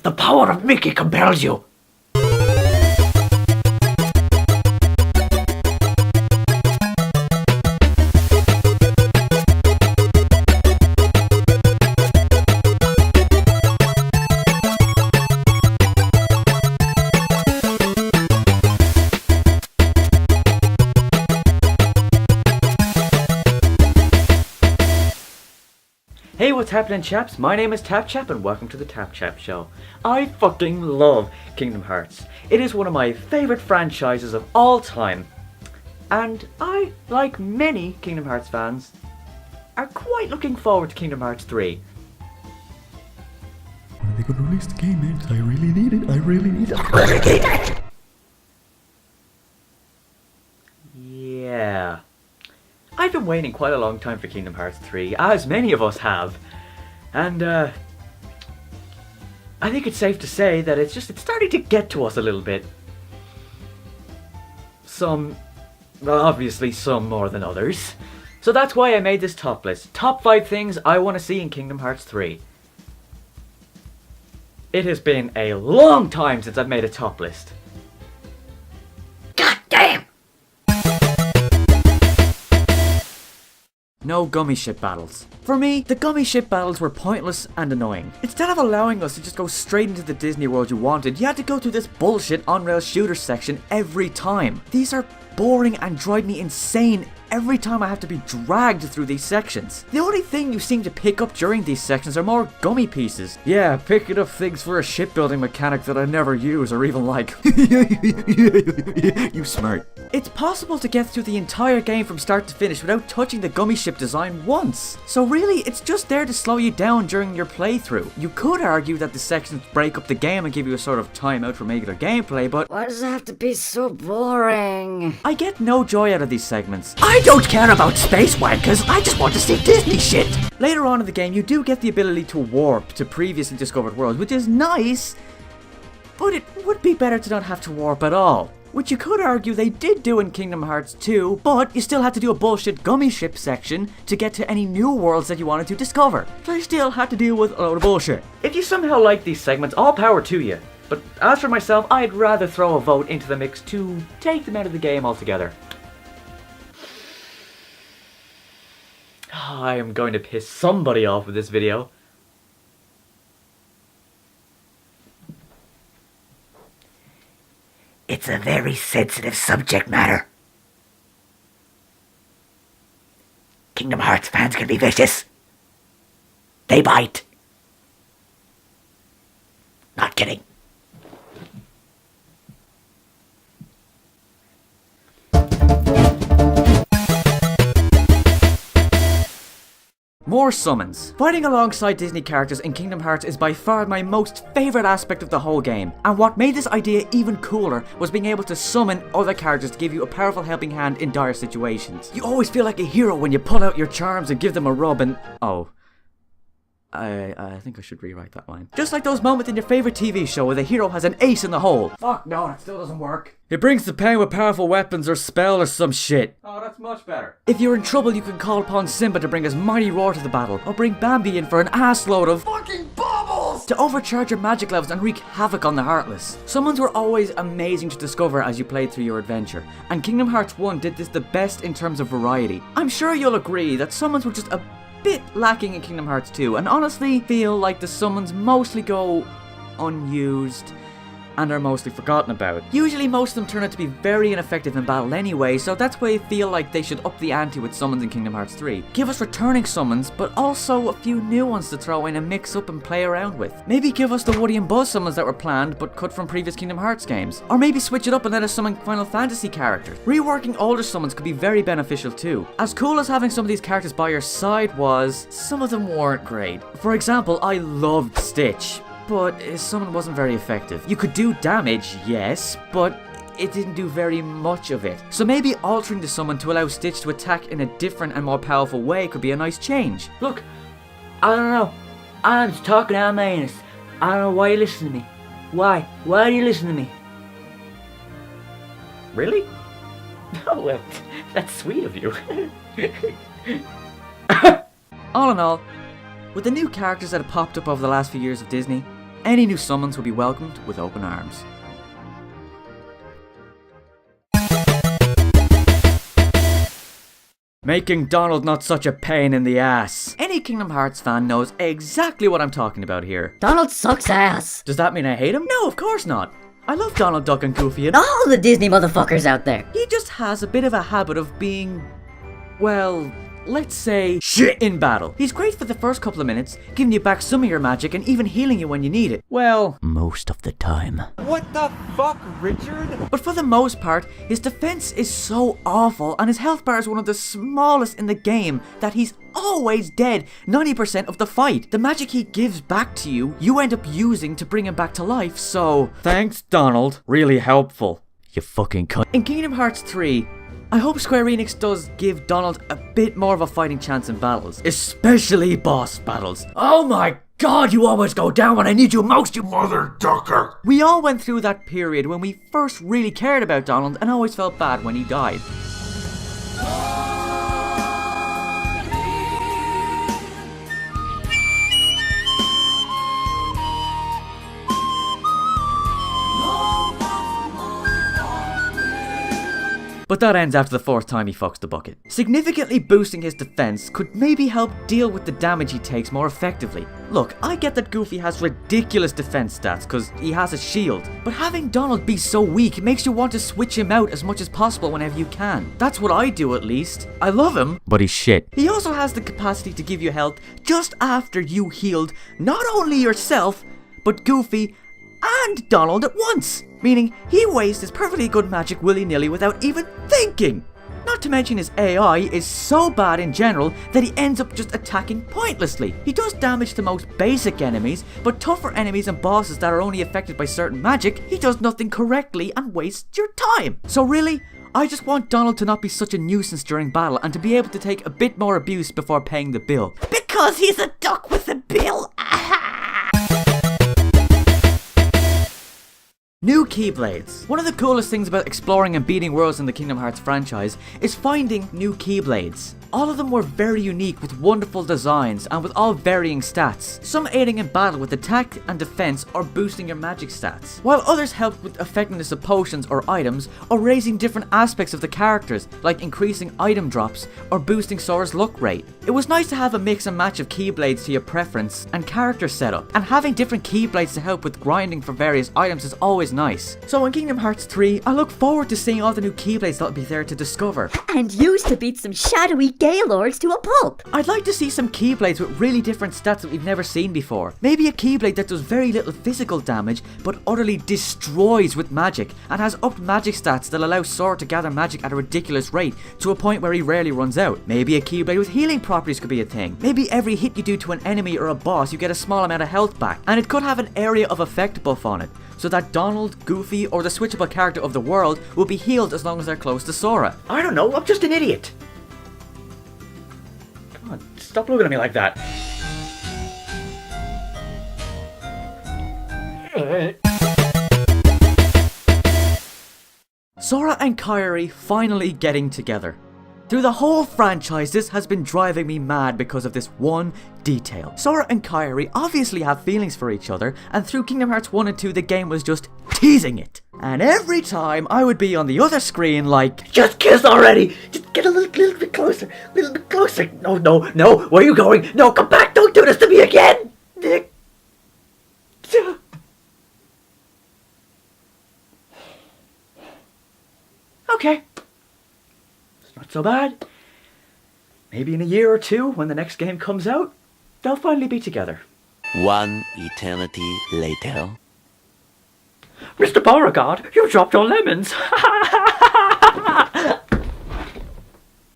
The power of Mickey compels you. Hey, what's happening, chaps? My name is TapChap and welcome to the TapChap show. I fucking love Kingdom Hearts. It is one of my favourite franchises of all time. And I, like many Kingdom Hearts fans, are quite looking forward to Kingdom Hearts 3. When are they gonna release the game, man? 'Cause I really need it. I really need it. Yeah. I've been waiting quite a long time for Kingdom Hearts 3, as many of us have. And, I think it's safe to say that it's starting to get to us a little bit. Obviously some more than others. So that's why I made this top list. Top 5 things I want to see in Kingdom Hearts 3. It has been a long time since I've made a top list. God damn! No gummy ship battles. For me, the gummy ship battles were pointless and annoying. Instead of allowing us to just go straight into the Disney world you wanted, you had to go through this bullshit on-rail shooter section every time. These are boring and drive me insane every time I have to be dragged through these sections. The only thing you seem to pick up during these sections are more gummy pieces. Yeah, picking up things for a shipbuilding mechanic that I never use or even like. You smart. It's possible to get through the entire game from start to finish without touching the gummy ship design once. So really, it's just there to slow you down during your playthrough. You could argue that the sections break up the game and give you a sort of timeout from regular gameplay, but why does it have to be so boring? I get no joy out of these segments. I don't care about space wankers, I just want to see Disney shit! Later on in the game, you do get the ability to warp to previously discovered worlds, which is nice, but it would be better to not have to warp at all. Which you could argue they did do in Kingdom Hearts 2, but you still had to do a bullshit gummy ship section to get to any new worlds that you wanted to discover. So you still had to deal with a load of bullshit. If you somehow like these segments, all power to you. But as for myself, I'd rather throw a vote into the mix to take them out of the game altogether. I am going to piss somebody off with this video. It's a very sensitive subject matter. Kingdom Hearts fans can be vicious. They bite. Not kidding. More summons. Fighting alongside Disney characters in Kingdom Hearts is by far my most favourite aspect of the whole game, and what made this idea even cooler was being able to summon other characters to give you a powerful helping hand in dire situations. You always feel like a hero when you pull out your charms and give them a rub and... oh. I think I should rewrite that line. Just like those moments in your favourite TV show where the hero has an ace in the hole. Fuck no, that still doesn't work. He brings the pain with powerful weapons or spell or some shit. Oh, that's much better. If you're in trouble, you can call upon Simba to bring his mighty roar to the battle, or bring Bambi in for an assload of fucking bubbles to overcharge your magic levels and wreak havoc on the Heartless. Summons were always amazing to discover as you played through your adventure, and Kingdom Hearts 1 did this the best in terms of variety. I'm sure you'll agree that summons were just a bit lacking in Kingdom Hearts 2, and honestly feel like the summons mostly go unused and are mostly forgotten about. Usually most of them turn out to be very ineffective in battle anyway, so that's why I feel like they should up the ante with summons in Kingdom Hearts 3. Give us returning summons, but also a few new ones to throw in and mix up and play around with. Maybe give us the Woody and Buzz summons that were planned but cut from previous Kingdom Hearts games. Or maybe switch it up and let us summon Final Fantasy characters. Reworking older summons could be very beneficial too. As cool as having some of these characters by your side was, some of them weren't great. For example, I loved Stitch, but his summon wasn't very effective. You could do damage, yes, but it didn't do very much of it. So maybe altering the summon to allow Stitch to attack in a different and more powerful way could be a nice change. Look, I don't know. I'm just talking out of my anus. I don't know why you listen to me. Why? Why do you listen to me? Really? Oh, well, that's sweet of you. All in all, with the new characters that have popped up over the last few years of Disney, Any new summons will be welcomed with open arms. Making Donald not such a pain in the ass. Any Kingdom Hearts fan knows exactly what I'm talking about here. Donald sucks ass. Does that mean I hate him? No, of course not. I love Donald Duck and Goofy and All the Disney motherfuckers out there. he just has a bit of a habit of being, well, let's say, shit in battle. He's great for the first couple of minutes, giving you back some of your magic and even healing you when you need it. Well, most of the time. What the fuck, Richard? But for the most part, his defense is so awful and his health bar is one of the smallest in the game that he's always dead 90% of the fight. The magic he gives back to you, you end up using to bring him back to life, so thanks, Donald. Really helpful. You fucking cunt. In Kingdom Hearts 3, I hope Square Enix does give Donald a bit more of a fighting chance in battles, especially boss battles. Oh my god, you always go down when I need you most, you mother ducker! We all went through that period when we first really cared about Donald and always felt bad when he died. But that ends after the fourth time he fucks the bucket. Significantly boosting his defense could maybe help deal with the damage he takes more effectively. Look, I get that Goofy has ridiculous defense stats because he has a shield, but having Donald be so weak makes you want to switch him out as much as possible whenever you can. That's what I do at least. I love him, but he's shit. He also has the capacity to give you health just after you healed not only yourself, but Goofy and Donald at once, meaning he wastes his perfectly good magic willy-nilly without even thinking. Not to mention his AI is so bad in general that he ends up just attacking pointlessly. He does damage to most basic enemies, but tougher enemies and bosses that are only affected by certain magic, he does nothing correctly and wastes your time. So really, I just want Donald to not be such a nuisance during battle and to be able to take a bit more abuse before paying the bill. Because he's a duck with a bill! New Keyblades. One of the coolest things about exploring and beating worlds in the Kingdom Hearts franchise is finding new Keyblades. All of them were very unique with wonderful designs and with all varying stats, some aiding in battle with attack and defense or boosting your magic stats, while others helped with effectiveness of potions or items or raising different aspects of the characters like increasing item drops or boosting Sora's luck rate. It was nice to have a mix and match of Keyblades to your preference and character setup, and having different Keyblades to help with grinding for various items is always nice. So in Kingdom Hearts 3, I look forward to seeing all the new Keyblades that'll be there to discover. And used to beat some shadowy Gaylords to a pulp. I'd like to see some Keyblades with really different stats that we've never seen before. Maybe a Keyblade that does very little physical damage but utterly destroys with magic and has upped magic stats that allow Sora to gather magic at a ridiculous rate to a point where he rarely runs out. Maybe a Keyblade with healing properties could be a thing. Maybe every hit you do to an enemy or a boss you get a small amount of health back, and it could have an area of effect buff on it, so that Donald, Goofy, or the switchable character of the world will be healed as long as they're close to Sora. I don't know, I'm just an idiot. Come on, stop looking at me like that. Sora and Kiri finally getting together. Through the whole franchise, this has been driving me mad because of this one detail. Sora and Kiri obviously have feelings for each other, and through Kingdom Hearts 1 and 2 the game was just teasing it. And every time I would be on the other screen like, Just kiss already! Just get a little bit closer, a little bit closer. No, where are you going? No, come back, don't do this to me again! okay, it's not so bad. Maybe in a year or two, when the next game comes out, they'll finally be together. One eternity later. Mr. Beauregard, you dropped your lemons!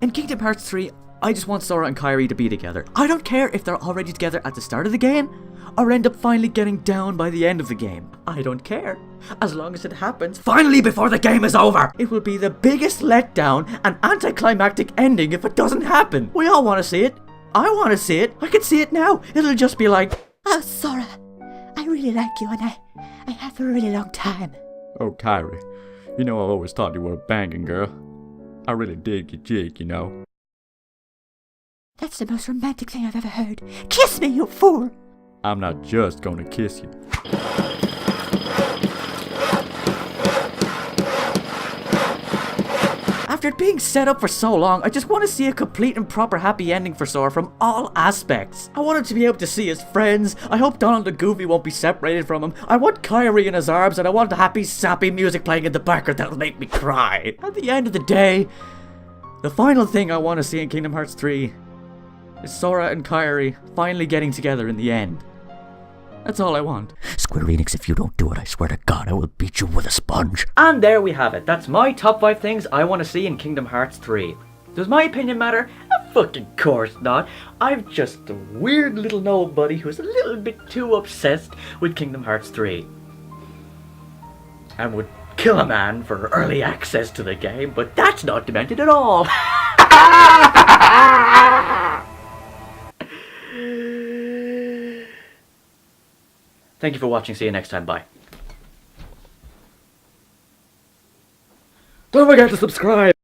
In Kingdom Hearts 3, I just want Sora and Kiri to be together. I don't care if they're already together at the start of the game, or end up finally getting down by the end of the game. I don't care. As long as it happens finally before the game is over. It will be the biggest letdown and anticlimactic ending if it doesn't happen. We all want to see it. I want to see it. I can see it now. It'll just be like, oh, Sora, I really like you and I have for a really long time. Oh, Kyrie, you know I always thought you were a banging girl. I really dig your jig, you know. That's the most romantic thing I've ever heard. Kiss me, you fool! I'm not just gonna kiss you. After it being set up for so long, I just want to see a complete and proper happy ending for Sora from all aspects. I want him to be able to see his friends. I hope Donald and Goofy won't be separated from him. I want Kiri in his arms, and I want the happy, sappy music playing in the background that'll make me cry. At the end of the day, the final thing I want to see in Kingdom Hearts 3 is Sora and Kiri finally getting together in the end. That's all I want. Square Enix, if you don't do it, I swear to God, I will beat you with a sponge. And there we have it. That's my top 5 things I want to see in Kingdom Hearts 3. Does my opinion matter? Fucking course not. I'm just a weird little nobody who's a little bit too obsessed with Kingdom Hearts 3. And would kill a man for early access to the game, but that's not demented at all. Thank you for watching. See you next time. Bye. Don't forget to subscribe.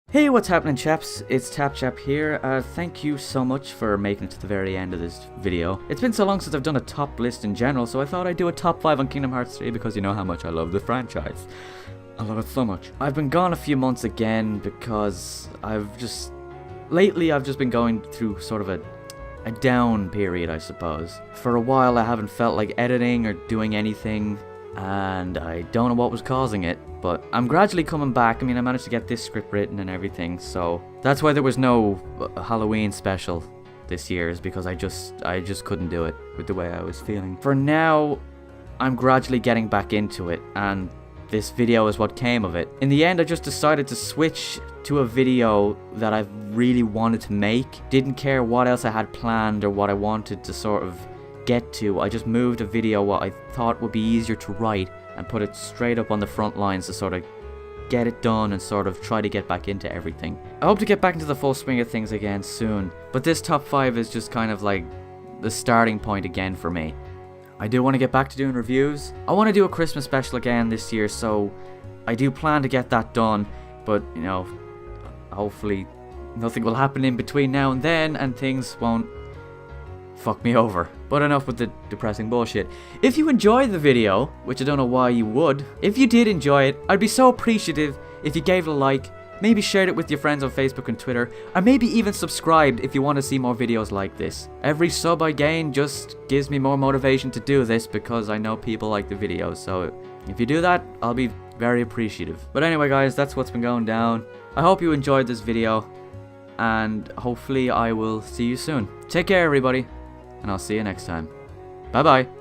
Hey, what's happening, chaps? It's TapChap here. Thank you so much for making it to the very end of this video. It's been so long since I've done a top list in general, so I thought I'd do a top 5 on Kingdom Hearts 3 because you know how much I love the franchise. I love it so much. I've been gone a few months again because lately I've just been going through sort of a down period, I suppose. For a while I haven't felt like editing or doing anything, and I don't know what was causing it, but I'm gradually coming back. I mean, I managed to get this script written and everything, so that's why there was no Halloween special this year, is because I just couldn't do it with the way I was feeling. For now, I'm gradually getting back into it, and this video is what came of it. In the end, I just decided to switch to a video that I really wanted to make. Didn't care what else I had planned or what I wanted to sort of get to. I just moved a video what I thought would be easier to write and put it straight up on the front lines to sort of get it done and sort of try to get back into everything. I hope to get back into the full swing of things again soon, but this top 5 is just kind of like the starting point again for me. I do want to get back to doing reviews. I want to do a Christmas special again this year, so I do plan to get that done, but you know, hopefully nothing will happen in between now and then and things won't fuck me over. But enough with the depressing bullshit. If you enjoyed the video, which I don't know why you would, if you did enjoy it, I'd be so appreciative if you gave it a like, maybe shared it with your friends on Facebook and Twitter, or maybe even subscribed if you want to see more videos like this. Every sub I gain just gives me more motivation to do this because I know people like the videos, so if you do that, I'll be very appreciative. But anyway guys, that's what's been going down. I hope you enjoyed this video, and hopefully I will see you soon. Take care everybody, and I'll see you next time. Bye bye.